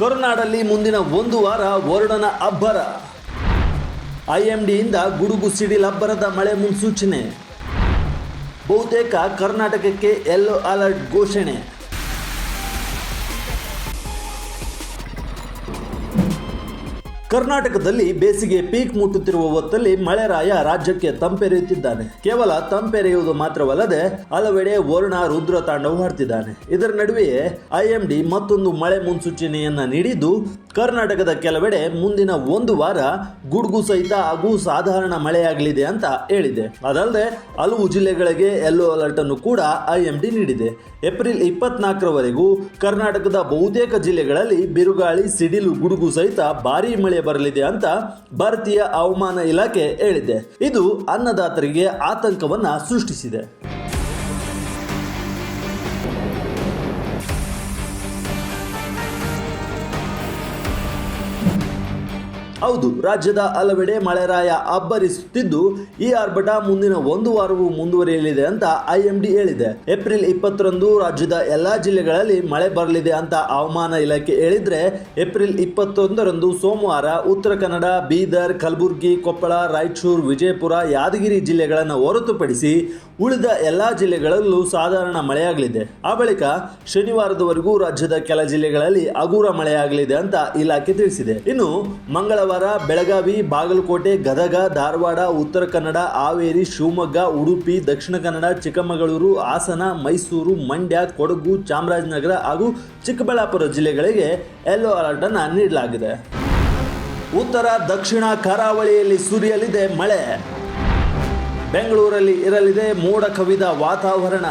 ಕೊರನಾಡಲ್ಲಿ ಮುಂದಿನ ಒಂದು ವಾರ ವರುಣನ ಅಬ್ಬರ. ಐಎಂಡಿಯಿಂದ ಗುಡುಗು ಸಿಡಿಲ್ ಅಬ್ಬರದ ಮಳೆ ಮುನ್ಸೂಚನೆ. ಬಹುತೇಕ ಕರ್ನಾಟಕಕ್ಕೆ ಯೆಲ್ಲೋ ಅಲರ್ಟ್ ಘೋಷಣೆ. ಕರ್ನಾಟಕದಲ್ಲಿ ಬೇಸಿಗೆ ಪೀಕ್ ಮುಟ್ಟುತ್ತಿರುವ ಹೊತ್ತಲ್ಲಿ ಮಳೆರಾಯ ರಾಜ್ಯಕ್ಕೆ ತಂಪೆರೆಯುತ್ತಿದ್ದಾನೆ. ಕೇವಲ ತಂಪೆರೆಯುವುದು ಮಾತ್ರವಲ್ಲದೆ ಹಲವೆಡೆ ವರುಣ ರುದ್ರ ತಾಂಡವವಾಡ್ತಿದ್ದಾನೆ. ಇದರ ನಡುವೆಯೇ ಐಎಂಡಿ ಮತ್ತೊಂದು ಮಳೆ ಮುನ್ಸೂಚನೆಯನ್ನ ನೀಡಿದ್ದು, ಕರ್ನಾಟಕದ ಕೆಲವೆಡೆ ಮುಂದಿನ ಒಂದು ವಾರ ಗುಡುಗು ಸಹಿತ ಹಾಗೂ ಸಾಧಾರಣ ಮಳೆಯಾಗಲಿದೆ ಅಂತ ಹೇಳಿದೆ. ಅದಲ್ಲದೆ ಹಲವು ಜಿಲ್ಲೆಗಳಿಗೆ ಯೆಲ್ಲೋ ಅಲರ್ಟ್ ಅನ್ನು ಕೂಡ ಐಎಂಡಿ ನೀಡಿದೆ. ಏಪ್ರಿಲ್ 24ರವರೆಗೂ ಕರ್ನಾಟಕದ ಬಹುತೇಕ ಜಿಲ್ಲೆಗಳಲ್ಲಿ ಬಿರುಗಾಳಿ, ಸಿಡಿಲು, ಗುಡುಗು ಸಹಿತ ಭಾರೀ ಮಳೆ ಬರಲಿದೆ ಅಂತ ಭಾರತೀಯ ಹವಾಮಾನ ಇಲಾಖೆ ಹೇಳಿದೆ. ಇದು ಅನ್ನದಾತರಿಗೆ ಆತಂಕವನ್ನ ಸೃಷ್ಟಿಸಿದೆ. ಹೌದು, ರಾಜ್ಯದ ಹಲವೆಡೆ ಮಳೆರಾಯ ಅಬ್ಬರಿಸುತ್ತಿದ್ದು, ಈ ಆರ್ಭಟ ಮುಂದಿನ ಒಂದು ವಾರವೂ ಮುಂದುವರಿಯಲಿದೆ ಅಂತ ಐಎಂಡಿ ಹೇಳಿದೆ. ಏಪ್ರಿಲ್ 20ರಂದು ರಾಜ್ಯದ ಎಲ್ಲಾ ಜಿಲ್ಲೆಗಳಲ್ಲಿ ಮಳೆ ಬರಲಿದೆ ಅಂತ ಹವಾಮಾನ ಇಲಾಖೆ ಹೇಳಿದ್ರೆ, ಏಪ್ರಿಲ್ 21ರಂದು ಸೋಮವಾರ ಉತ್ತರ ಕನ್ನಡ, ಬೀದರ್, ಕಲಬುರಗಿ, ಕೊಪ್ಪಳ, ರಾಯಚೂರು, ವಿಜಯಪುರ, ಯಾದಗಿರಿ ಜಿಲ್ಲೆಗಳನ್ನು ಹೊರತುಪಡಿಸಿ ಉಳಿದ ಎಲ್ಲಾ ಜಿಲ್ಲೆಗಳಲ್ಲೂ ಸಾಧಾರಣ ಮಳೆಯಾಗಲಿದೆ. ಆ ಬಳಿಕ ಶನಿವಾರದವರೆಗೂ ರಾಜ್ಯದ ಕೆಲ ಜಿಲ್ಲೆಗಳಲ್ಲಿ ಹಗುರ ಮಳೆಯಾಗಲಿದೆ ಅಂತ ಇಲಾಖೆ ತಿಳಿಸಿದೆ. ಇನ್ನು ಮಂಗಳವಾರ ಬೆಳಗಾವಿ, ಬಾಗಲಕೋಟೆ, ಗದಗ, ಧಾರವಾಡ, ಉತ್ತರ ಕನ್ನಡ, ಹಾವೇರಿ, ಶಿವಮೊಗ್ಗ, ಉಡುಪಿ, ದಕ್ಷಿಣ ಕನ್ನಡ, ಚಿಕ್ಕಮಗಳೂರು, ಹಾಸನ, ಮೈಸೂರು, ಮಂಡ್ಯ, ಕೊಡಗು, ಚಾಮರಾಜನಗರ ಹಾಗೂ ಚಿಕ್ಕಬಳ್ಳಾಪುರ ಜಿಲ್ಲೆಗಳಿಗೆ ಯೆಲ್ಲೋ ಅಲರ್ಟ್ ಅನ್ನು ನೀಡಲಾಗಿದೆ. ಉತ್ತರ ದಕ್ಷಿಣ ಕರಾವಳಿಯಲ್ಲಿ ಸುರಿಯಲಿದೆ ಮಳೆ. ಬೆಂಗಳೂರಲ್ಲಿ ಇರಲಿದೆ ಮೋಡ ಕವಿದ ವಾತಾವರಣ.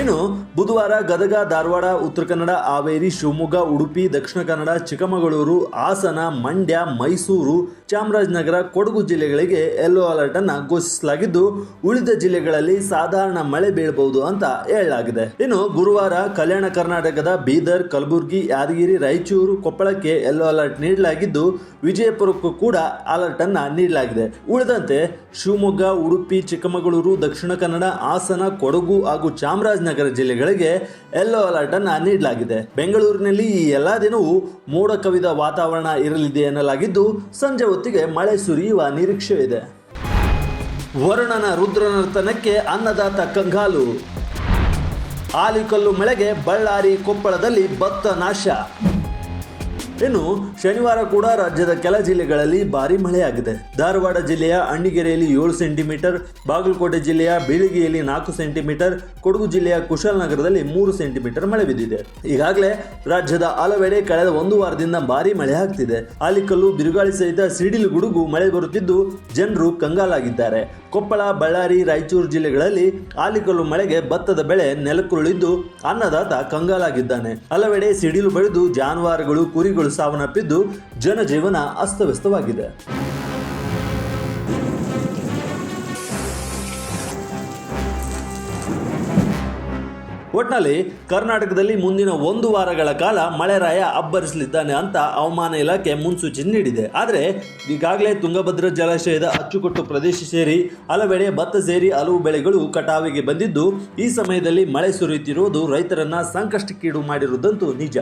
ಇನ್ನು ಬುಧವಾರ ಗದಗ, ಧಾರವಾಡ, ಉತ್ತರ ಕನ್ನಡ, ಹಾವೇರಿ, ಶಿವಮೊಗ್ಗ, ಉಡುಪಿ, ದಕ್ಷಿಣ ಕನ್ನಡ, ಚಿಕ್ಕಮಗಳೂರು, ಹಾಸನ, ಮಂಡ್ಯ, ಮೈಸೂರು, ಚಾಮರಾಜನಗರ, ಕೊಡಗು ಜಿಲ್ಲೆಗಳಿಗೆ ಯೆಲ್ಲೋ ಅಲರ್ಟ್ ಅನ್ನು ಘೋಷಿಸಲಾಗಿದ್ದು, ಉಳಿದ ಜಿಲ್ಲೆಗಳಲ್ಲಿ ಸಾಧಾರಣ ಮಳೆ ಬೀಳಬಹುದು ಅಂತ ಹೇಳಲಾಗಿದೆ. ಇನ್ನು ಗುರುವಾರ ಕಲ್ಯಾಣ ಕರ್ನಾಟಕದ ಬೀದರ್, ಕಲಬುರಗಿ, ಯಾದಗಿರಿ, ರಾಯಚೂರು, ಕೊಪ್ಪಳಕ್ಕೆ ಯೆಲ್ಲೋ ಅಲರ್ಟ್ ನೀಡಲಾಗಿದ್ದು, ವಿಜಯಪುರಕ್ಕೂ ಕೂಡ ಅಲರ್ಟ್ ಅನ್ನು ನೀಡಲಾಗಿದೆ. ಉಳಿದಂತೆ ಶಿವಮೊಗ್ಗ, ಉಡುಪಿ, ಚಿಕ್ಕಮಗಳೂರು, ದಕ್ಷಿಣ ಕನ್ನಡ, ಹಾಸನ, ಕೊಡಗು ಹಾಗೂ ಚಾಮರಾಜನಗರ ಜಿಲ್ಲೆಗಳಿಗೆ ಯೆಲ್ಲೋ ಅಲರ್ಟ್ ಅನ್ನು ನೀಡಲಾಗಿದೆ. ಬೆಂಗಳೂರಿನಲ್ಲಿ ಈ ಎಲ್ಲಾ ದಿನವೂ ಮೋಡ ಕವಿದ ವಾತಾವರಣ ಇರಲಿದೆ ಎನ್ನಲಾಗಿದ್ದು, ಸಂಜೆ ಹೊತ್ತಿಗೆ ಮಳೆ ಸುರಿಯುವ ನಿರೀಕ್ಷೆ ಇದೆ. ವರುಣನ ರುದ್ರನರ್ತನಕ್ಕೆ ಅನ್ನದಾತ ಕಂಗಾಲು. ಆಲಿಕಲ್ಲು ಮಳೆಗೆ ಬಳ್ಳಾರಿ, ಕೊಪ್ಪಳದಲ್ಲಿ ಭತ್ತ ನಾಶ. ಇನ್ನು ಶನಿವಾರ ಕೂಡ ರಾಜ್ಯದ ಕೆಲ ಜಿಲ್ಲೆಗಳಲ್ಲಿ ಭಾರಿ ಮಳೆಯಾಗಿದೆ. ಧಾರವಾಡ ಜಿಲ್ಲೆಯ ಅಣ್ಣಿಗೆರೆಯಲ್ಲಿ 7 ಸೆಂಟಿಮೀಟರ್, ಬಾಗಲಕೋಟೆ ಜಿಲ್ಲೆಯ ಬೀಳಿಗೆಯಲ್ಲಿ 4 ಸೆಂಟಿಮೀಟರ್, ಕೊಡಗು ಜಿಲ್ಲೆಯ ಕುಶಾಲನಗರದಲ್ಲಿ 3 ಸೆಂಟಿಮೀಟರ್ ಮಳೆ ಬಿದ್ದಿದೆ. ಈಗಾಗಲೇ ರಾಜ್ಯದ ಹಲವೆಡೆ ಕಳೆದ ಒಂದು ವಾರದಿಂದ ಭಾರಿ ಮಳೆ ಆಗ್ತಿದೆ. ಆಲಿಕಲ್ಲು, ಬಿರುಗಾಳಿ ಸಹಿತ ಸಿಡಿಲು, ಗುಡುಗು ಮಳೆ ಬರುತ್ತಿದ್ದು ಜನರು ಕಂಗಾಲಾಗಿದ್ದಾರೆ. ಕೊಪ್ಪಳ, ಬಳ್ಳಾರಿ, ರಾಯಚೂರು ಜಿಲ್ಲೆಗಳಲ್ಲಿ ಆಲಿಕಲ್ಲು ಮಳೆಗೆ ಭತ್ತದ ಬೆಳೆ ನೆಲಕ್ಕುರುಳಿದ್ದು ಅನ್ನದಾತ ಕಂಗಾಲಾಗಿದ್ದಾನೆ. ಹಲವೆಡೆ ಸಿಡಿಲು ಬಡಿದು ಜಾನುವಾರುಗಳು, ಕುರಿಗಳು ಸಾವನ್ನಪ್ಪಿದ್ದು ಜನಜೀವನ ಅಸ್ತವ್ಯಸ್ತವಾಗಿದೆ. ಒಟ್ನಲ್ಲಿ ಕರ್ನಾಟಕದಲ್ಲಿ ಮುಂದಿನ ಒಂದು ವಾರಗಳ ಕಾಲ ಮಳೆರಾಯ ಅಬ್ಬರಿಸಲಿದ್ದಾನೆ ಅಂತ ಹವಾಮಾನ ಇಲಾಖೆ ಮುನ್ಸೂಚನೆ ನೀಡಿದೆ. ಆದರೆ ಈಗಾಗಲೇ ತುಂಗಭದ್ರಾ ಜಲಾಶಯದ ಅಚ್ಚುಕಟ್ಟು ಪ್ರದೇಶ ಸೇರಿ ಹಲವೆಡೆ ಭತ್ತ ಸೇರಿ ಹಲವು ಬೆಳೆಗಳು ಕಟಾವಿಗೆ ಬಂದಿದ್ದು, ಈ ಸಮಯದಲ್ಲಿ ಮಳೆ ಸುರಿಯುತ್ತಿರುವುದು ರೈತರನ್ನ ಸಂಕಷ್ಟಕ್ಕೀಡು ಮಾಡಿರುವುದಂತೂ ನಿಜ.